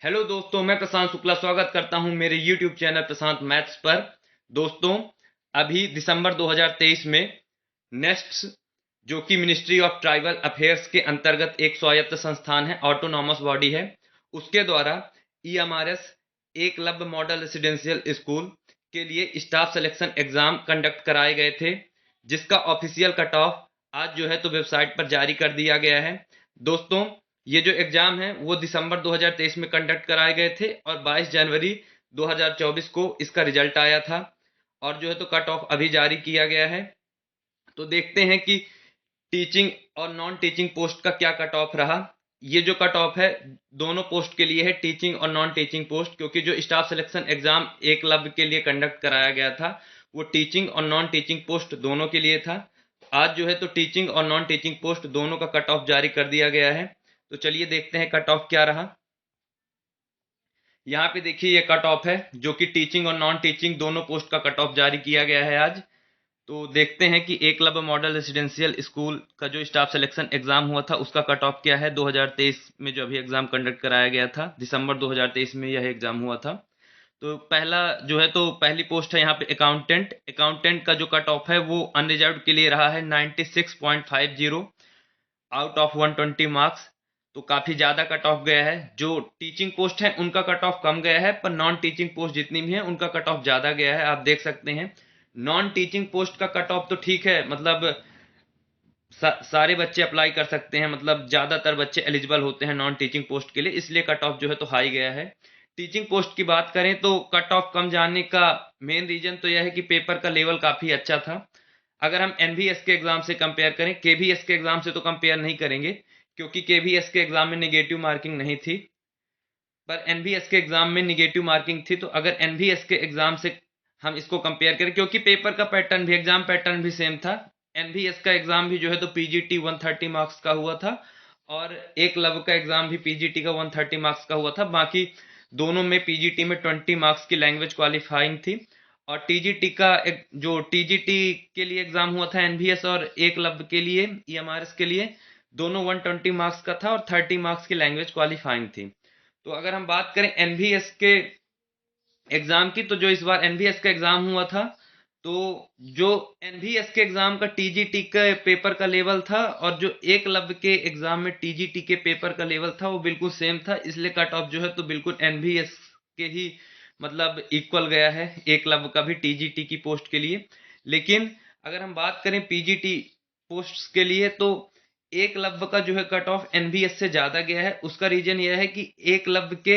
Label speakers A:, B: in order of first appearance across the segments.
A: Hello दोस्तों, मैं प्रशांत शुक्ला स्वागत करता हूं मेरे YouTube चैनल प्रशांत मैथ्स पर। दोस्तों, अभी दिसंबर 2023 में नेस्ट जो कि मिनिस्ट्री ऑफ ट्राइबल अफेयर्स के अंतर्गत एक स्वायत्त संस्थान है, ऑटोनॉमस बॉडी है, उसके द्वारा EMRS Eklavya model residential school के लिए स्टाफ सिलेक्शन एग्जाम कंडक्ट कराए गए थे, जिसका ऑफिशियल कट ऑफ आज जो है तो वेबसाइट पर जारी कर दिया गया है। दोस्तों, ये जो एग्जाम है वो दिसंबर 2023 में कंडक्ट कराए गए थे और 22 जनवरी 2024 को इसका रिजल्ट आया था और जो है तो कट ऑफ अभी जारी किया गया है। तो देखते हैं कि टीचिंग और नॉन टीचिंग पोस्ट का क्या कट ऑफ रहा। ये जो कट ऑफ है दोनों पोस्ट के लिए है, टीचिंग और नॉन टीचिंग पोस्ट, क्योंकि जो स्टाफ सिलेक्शन एग्जाम एकलव्य के लिए कंडक्ट कराया गया था वो टीचिंग और नॉन टीचिंग पोस्ट दोनों के लिए था। आज जो है तो टीचिंग और नॉन टीचिंग पोस्ट दोनों का कट ऑफ जारी कर दिया गया है। तो चलिए देखते हैं कट ऑफ क्या रहा। यहाँ पे देखिए ये कट ऑफ है जो कि टीचिंग और नॉन टीचिंग दोनों पोस्ट का कट ऑफ जारी किया गया है आज। तो देखते हैं कि एकलव्य मॉडल रेसिडेंशियल स्कूल का जो स्टाफ सिलेक्शन एग्जाम हुआ था उसका कट ऑफ क्या है। 2023 में जो अभी एग्जाम कंडक्ट कराया गया था, दिसंबर 2023 में यह एग्जाम हुआ था। तो पहला जो है तो पहली पोस्ट है यहाँ पे अकाउंटेंट। अकाउंटेंट का जो कट ऑफ है वो अनरिजर्व्ड के लिए रहा है 96.50 आउट ऑफ 120 मार्क्स। तो काफी ज्यादा कट ऑफ गया है। जो टीचिंग पोस्ट है उनका कट ऑफ कम गया है, पर नॉन टीचिंग पोस्ट जितनी भी है उनका कट ऑफ ज्यादा गया है। आप देख सकते हैं नॉन टीचिंग पोस्ट का कट ऑफ तो ठीक है, मतलब सारे बच्चे अप्लाई कर सकते हैं, मतलब ज्यादातर बच्चे एलिजिबल होते हैं नॉन टीचिंग पोस्ट के लिए, इसलिए कट ऑफ जो है तो हाई गया है। टीचिंग पोस्ट की बात करें तो कट ऑफ कम जाने का मेन रीजन तो यह है कि पेपर का लेवल काफी अच्छा था। अगर हम एनवीएस के एग्जाम से कंपेयर करें, केवीएस के एग्जाम से तो कंपेयर नहीं करेंगे क्योंकि केवीएस के एग्जाम में नेगेटिव मार्किंग नहीं थी, पर एनवीएस के एग्जाम में नेगेटिव मार्किंग थी। तो अगर एनवीएस के एग्जाम से हम इसको कंपेयर करें, क्योंकि पेपर का पैटर्न भी, एग्जाम पैटर्न भी सेम था। एनवीएस का एग्जाम भी जो है तो पीजीटी 130 मार्क्स का हुआ था और एकलव्य का एग्जाम भी पीजीटी का 130 मार्क्स का हुआ था। बाकी दोनों में पीजीटी में 20 मार्क्स की लैंग्वेज क्वालिफाइंग थी और टीजीटी का जो टीजीटी के लिए एग्जाम हुआ था एनवीएस और एकलव्य के लिए, ईएमआरएस के लिए, दोनों 120 मार्क्स का था और 30 मार्क्स की लैंग्वेज क्वालिफाइंग थी। तो अगर हम बात करें एनवीएस के एग्जाम की, तो जो इस बार एनवीएस का एग्जाम हुआ था, तो जो एनवीएस के एग्जाम का टीजीटी के पेपर का लेवल था और जो एकलव्य के एग्जाम में टीजीटी के पेपर का लेवल था वो बिल्कुल सेम था, इसलिए कट ऑफ जो है तो बिल्कुल एनवीएस के ही मतलब इक्वल गया है एकलव्य का भी टीजीटी की पोस्ट के लिए। लेकिन अगर हम बात करें पीजीटी पोस्ट के लिए, तो एकलव्य का जो है कट ऑफ एनवीएस से ज्यादा गया है। उसका रीजन यह है कि एकलव्य के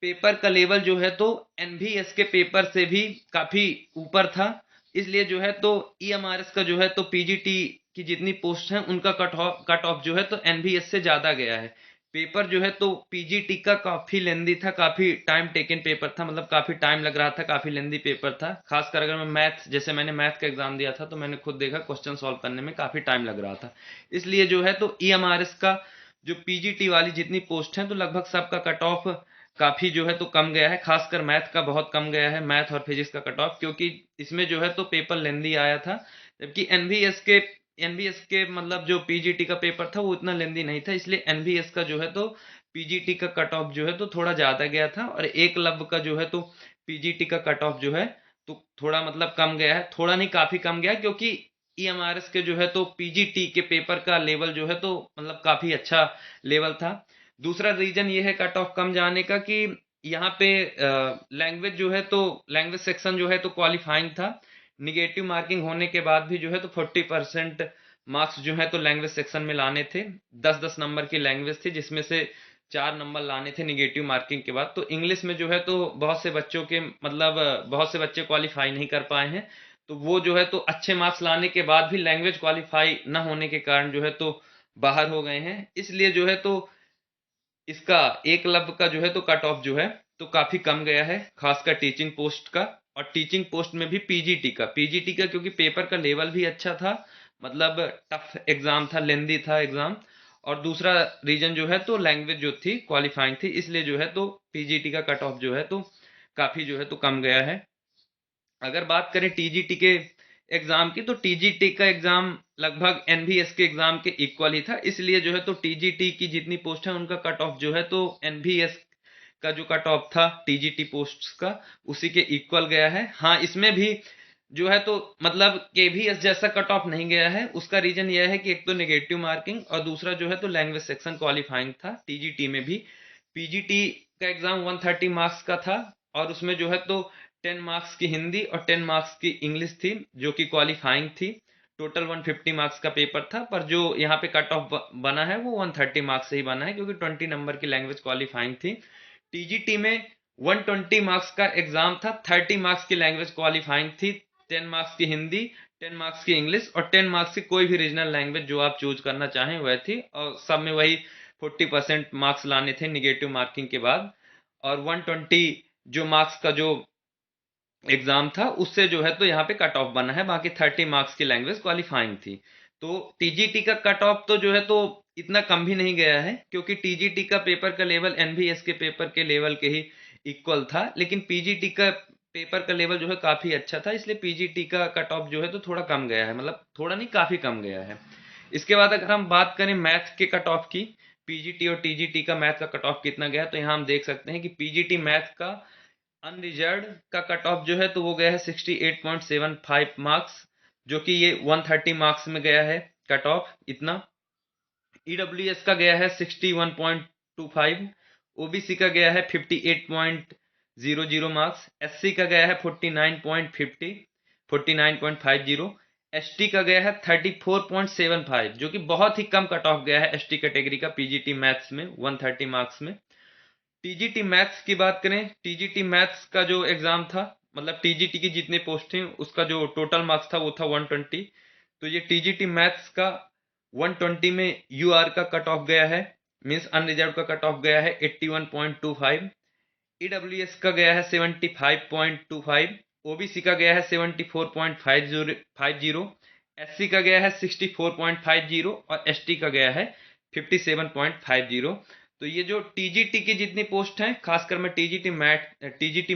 A: पेपर का लेवल जो है तो एनवीएस के पेपर से भी काफी ऊपर था, इसलिए जो है तो ईएमआरएस का जो है तो पीजीटी की जितनी पोस्ट हैं उनका कट ऑफ जो है तो एनवीएस से ज्यादा गया है। पेपर जो है तो पीजीटी का काफी लेंदी था, काफी टाइम टेकन पेपर था, मतलब काफी टाइम लग रहा था, काफी लेंदी पेपर था। खासकर अगर मैं मैथ, जैसे मैंने मैथ का एग्जाम दिया था तो मैंने खुद देखा क्वेश्चन सॉल्व करने में काफी टाइम लग रहा था। इसलिए जो है तो ईएमआरएस का जो पीजीटी वाली जितनी पोस्ट है तो लगभग सबका कट ऑफ काफी जो है तो कम गया है। खासकर मैथ का बहुत कम गया है, मैथ और फिजिक्स का कट ऑफ, क्योंकि इसमें जो है तो पेपर लेंदी आया था, जबकि एनवीएस के मतलब जो पीजीटी का पेपर था वो इतना लेंदी नहीं था, इसलिए एनवीएस का जो है तो पीजीटी का कट ऑफ जो है तो थोड़ा ज्यादा गया था और एकलव्य का जो है तो पीजीटी का कट ऑफ जो है तो थोड़ा मतलब कम गया है, थोड़ा नहीं काफी कम गया, क्योंकि ईएमआरएस के जो है तो पीजीटी के पेपर का लेवल जो है तो मतलब काफी अच्छा लेवल था। दूसरा रीजन ये है कट ऑफ कम जाने का कि यहाँ पे लैंग्वेज जो है तो लैंग्वेज सेक्शन जो है तो क्वालिफाइंग था। निगेटिव मार्किंग होने के बाद भी जो है तो 40% मार्क्स जो है तो लैंग्वेज सेक्शन में लाने थे। 10-10 नंबर की लैंग्वेज थी जिसमें से 4 नंबर लाने थे निगेटिव मार्किंग के बाद। तो इंग्लिश में जो है तो बहुत से बच्चों के मतलब बहुत से बच्चे क्वालिफाई नहीं कर पाए हैं, तो वो जो है तो अच्छे मार्क्स लाने के बाद भी लैंग्वेज क्वालिफाई न होने के कारण जो है तो बाहर हो गए हैं। इसलिए जो है तो इसका एकलव्य का जो है तो कट ऑफ जो है तो काफी कम गया है, खासकर टीचिंग पोस्ट का। और टीचिंग पोस्ट में भी पीजीटी का क्योंकि पेपर का लेवल भी अच्छा था, मतलब टफ एग्जाम था, लेंदी था एग्जाम। और दूसरा रीजन जो है तो लैंग्वेज जो थी क्वालिफाइंग थी, इसलिए जो है तो पीजीटी का कट ऑफ जो है तो काफी जो है तो कम गया है। अगर बात करें टीजीटी के एग्जाम की, तो टीजीटी का एग्जाम लगभग एनवीएस के एग्जाम के इक्वल ही था, इसलिए जो है तो टीजीटी की जितनी पोस्ट है उनका कट ऑफ जो है तो एनवीएस का जो कट ऑफ था टीजीटी पोस्ट का उसी के इक्वल गया है। हाँ, इसमें भी जो है तो मतलब केवीएस जैसा कट ऑफ नहीं गया है। उसका रीजन यह है कि एक तो नेगेटिव मार्किंग और दूसरा जो है तो लैंग्वेज सेक्शन क्वालिफाइंग था टीजीटी में भी। पीजीटी का एग्जाम 130 मार्क्स का था और उसमें जो है तो 10 मार्क्स की हिंदी और 10 मार्क्स की इंग्लिश थी जो कि क्वालिफाइंग थी। टोटल 150 मार्क्स का पेपर था, पर जो यहाँ पे कट ऑफ बना है वो 130 मार्क्स से ही बना है क्योंकि 20 नंबर की लैंग्वेज क्वालिफाइंग थी। टीजीटी में 120 मार्क्स का एग्जाम था, 30 मार्क्स की लैंग्वेज क्वालिफाइंग थी, 10 मार्क्स की हिंदी, 10 मार्क्स की इंग्लिश और 10 मार्क्स की कोई भी रीजनल लैंग्वेज जो आप चूज करना चाहें वह थी। और सब में वही 40% मार्क्स लाने थे निगेटिव मार्किंग के बाद। और 120 जो मार्क्स का जो एग्जाम था उससे जो है तो यहाँ पे कट ऑफ बना है, बाकी 30 मार्क्स की लैंग्वेज क्वालिफाइंग थी। तो टीजीटी का कट ऑफ तो जो है तो इतना कम भी नहीं गया है क्योंकि टीजीटी का पेपर का लेवल एनवीएस के पेपर के लेवल के ही इक्वल था, लेकिन पीजीटी का पेपर का लेवल जो है काफी अच्छा था, इसलिए पीजीटी का कट ऑफ जो है तो थोड़ा कम गया है, मतलब थोड़ा नहीं काफी कम गया है। इसके बाद अगर हम बात करें मैथ के कट ऑफ की, पीजीटी और टीजीटी का मैथ का कट ऑफ कितना गया है, तो यहाँ हम देख सकते हैं कि पीजीटी मैथ का अनरिजर्व का कट ऑफ जो है तो वो गया है 68.75 मार्क्स, जो कि ये 130 मार्क्स में गया है कट ऑफ इतना। ईडब्ल्यूएस का गया है 61.25, ओबीसी का गया है 58.00 मार्क्स, एससी का गया है 49.50, एसटी का गया है 34.75, जो कि बहुत ही कम कट ऑफ गया है एसटी कैटेगरी का पीजीटी मैथ्स में 130 मार्क्स में। टीजीटी मैथ्स की बात करें, टीजीटी मैथ्स का जो एग्जाम था, मतलब टीजीटी की जितने पोस्ट थी उसका जो टोटल मार्क्स था वो था 120। तो ये टीजीटी मैथ्स का 120 में यूआर का कट ऑफ गया है, मींस अनरिजर्व का कट ऑफ गया है 81.25। ईडब्ल्यूएस का गया है 75.25, ओबीसी का गया है 74.50, एससी का गया है 64.50 और एसटी का गया है 57.50। तो ये जो टीजीटी की जितनी पोस्ट हैं, खासकर मैं टीजीटी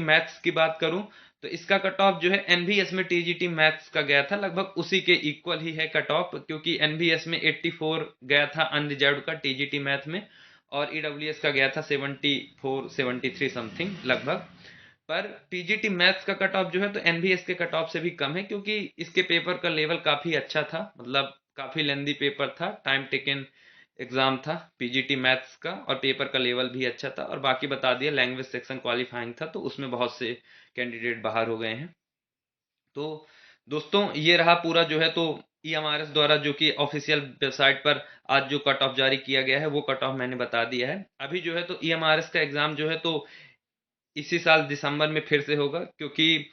A: मैथ्स की बात करूं तो इसका कट ऑफ जो है एनवीएस में टीजीटी मैथ्स का गया था लगभग उसी के इक्वल ही है कट ऑफ, क्योंकि एनवीएस में 84 गया था अनरिजर्व का टीजीटी मैथ में और ईडब्ल्यूएस का गया था 74 73 समथिंग लगभग। पर टीजीटी मैथ्स का कट ऑफ जो है तो एनवीएस के कट ऑफ से भी कम है क्योंकि इसके पेपर का लेवल काफी अच्छा था, मतलब काफी लेंदी पेपर था, टाइम टेकन एग्जाम था पीजीटी मैथ्स का और पेपर का लेवल भी अच्छा था। और बाकी बता दिया लैंग्वेज सेक्शन क्वालिफाइंग था तो उसमें बहुत से कैंडिडेट बाहर हो गए हैं। तो दोस्तों ये रहा पूरा जो है तो ईएमआरएस द्वारा जो कि ऑफिशियल वेबसाइट पर आज जो कट ऑफ जारी किया गया है वो कट ऑफ मैंने बता दिया है। अभी जो है तो ईएमआरएस का एग्जाम जो है तो इसी साल दिसंबर में फिर से होगा, क्योंकि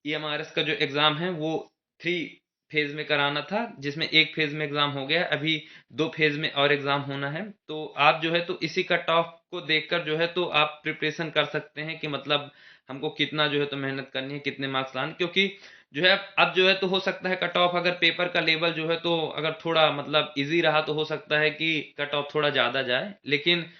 A: ईएमआरएस का जो एग्जाम है वो 3 फेज में कराना था, जिसमें एक फेज में एग्जाम हो गया, अभी 2 फेज में और एग्जाम होना है। तो आप जो है तो इसी कट ऑफ को देखकर जो है तो आप प्रिपरेशन कर सकते हैं कि मतलब हमको कितना जो है तो मेहनत करनी है, कितने मार्क्स लाने, क्योंकि जो है अब जो है तो हो सकता है कट ऑफ अगर पेपर का लेवल जो है तो अगर थोड़ा मतलब इजी रहा तो हो सकता है कि कट ऑफ थोड़ा ज्यादा जाए। लेकिन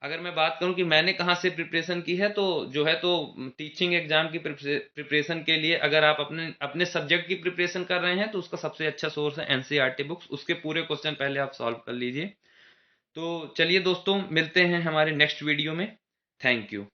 A: अगर मैं बात करूं कि मैंने कहाँ से प्रिपरेशन की है तो जो है तो टीचिंग एग्जाम की प्रिपरेशन के लिए अगर आप अपने अपने सब्जेक्ट की प्रिपरेशन कर रहे हैं तो उसका सबसे अच्छा सोर्स है एनसीईआरटी बुक्स, उसके पूरे क्वेश्चन पहले आप सॉल्व कर लीजिए। तो चलिए दोस्तों, मिलते हैं हमारे नेक्स्ट वीडियो में। Thank you.